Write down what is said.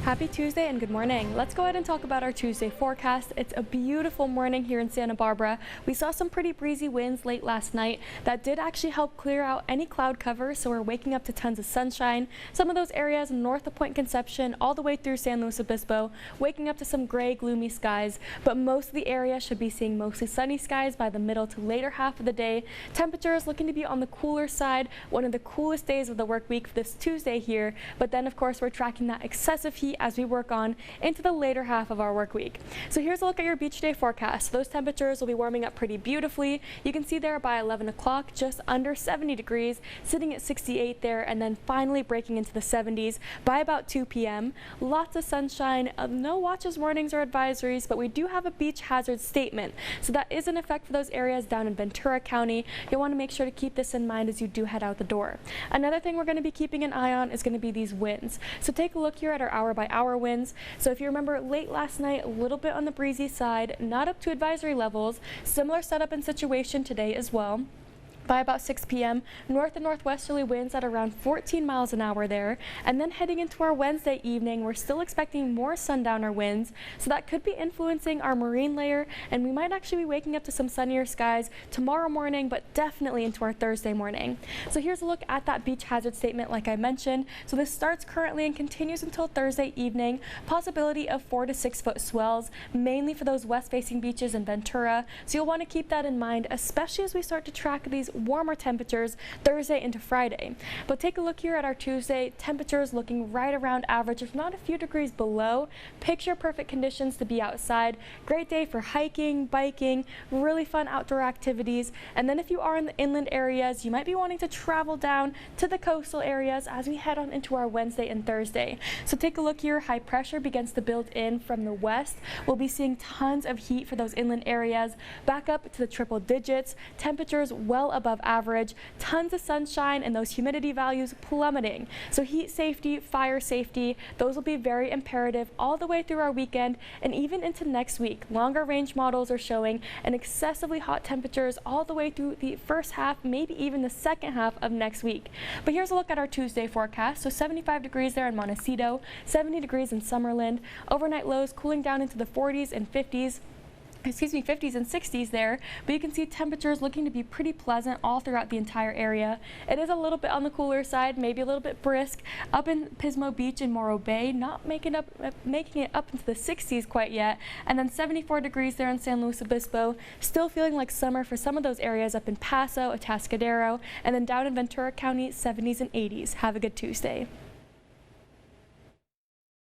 Happy Tuesday and good morning. Let's go ahead and talk about our Tuesday forecast. It's a beautiful morning here in Santa Barbara. We saw some pretty breezy winds late last night that did actually help clear out any cloud cover, so we're waking up to tons of sunshine. Some of those areas north of Point Conception all the way through San Luis Obispo, waking up to some gray, gloomy skies, but most of the area should be seeing mostly sunny skies by the middle to later half of the day. Temperatures looking to be on the cooler side, one of the coolest days of the work week for this Tuesday here, but then of course we're tracking that excessive heat as we work on into the later half of our work week. So here's a look at your beach day forecast. Those temperatures will be warming up pretty beautifully. You can see there by 11 o'clock just under 70 degrees, sitting at 68 there, and then finally breaking into the 70s by about 2 p.m. Lots of sunshine, no watches, warnings, or advisories, but we do have a beach hazard statement. So that is in effect for those areas down in Ventura County. You'll want to make sure to keep this in mind as you do head out the door. Another thing we're going to be keeping an eye on is going to be these winds. So take a look here at our hour by hour winds. So if you remember late last night, a little bit on the breezy side, not up to advisory levels. Similar setup and situation today as well. By about 6 p.m., north and northwesterly winds at around 14 miles an hour there. And then heading into our Wednesday evening, we're still expecting more sundowner winds. So that could be influencing our marine layer, and we might actually be waking up to some sunnier skies tomorrow morning, but definitely into our Thursday morning. So here's a look at that beach hazard statement like I mentioned. So this starts currently and continues until Thursday evening. Possibility of 4 to 6 foot swells, mainly for those west-facing beaches in Ventura. So you'll want to keep that in mind, especially as we start to track these warmer temperatures Thursday into Friday. But take a look here at our Tuesday. Temperatures looking right around average, if not a few degrees below. Picture perfect conditions to be outside. Great day for hiking, biking, really fun outdoor activities. And then if you are in the inland areas, you might be wanting to travel down to the coastal areas as we head on into our Wednesday and Thursday. So take a look here. High pressure begins to build in from the west. We'll be seeing tons of heat for those inland areas, back up to the triple digits. Temperatures well above average, tons of sunshine, and those humidity values plummeting. So heat safety, fire safety, those will be very imperative all the way through our weekend and even into next week. Longer range models are showing an excessively hot temperatures all the way through the first half, maybe even the second half of next week. But here's a look at our Tuesday forecast. So 75 degrees there in Montecito, 70 degrees in Summerlin. Overnight lows cooling down into the 40s and 50s. 50s and 60s there, but you can see temperatures looking to be pretty pleasant all throughout the entire area. It is a little bit on the cooler side, maybe a little bit brisk up in Pismo Beach in Morro Bay, not making it up into the 60s quite yet, and then 74 degrees there in San Luis Obispo, still feeling like summer for some of those areas up in Paso, Atascadero, and then down in Ventura County, 70s and 80s. Have a good Tuesday.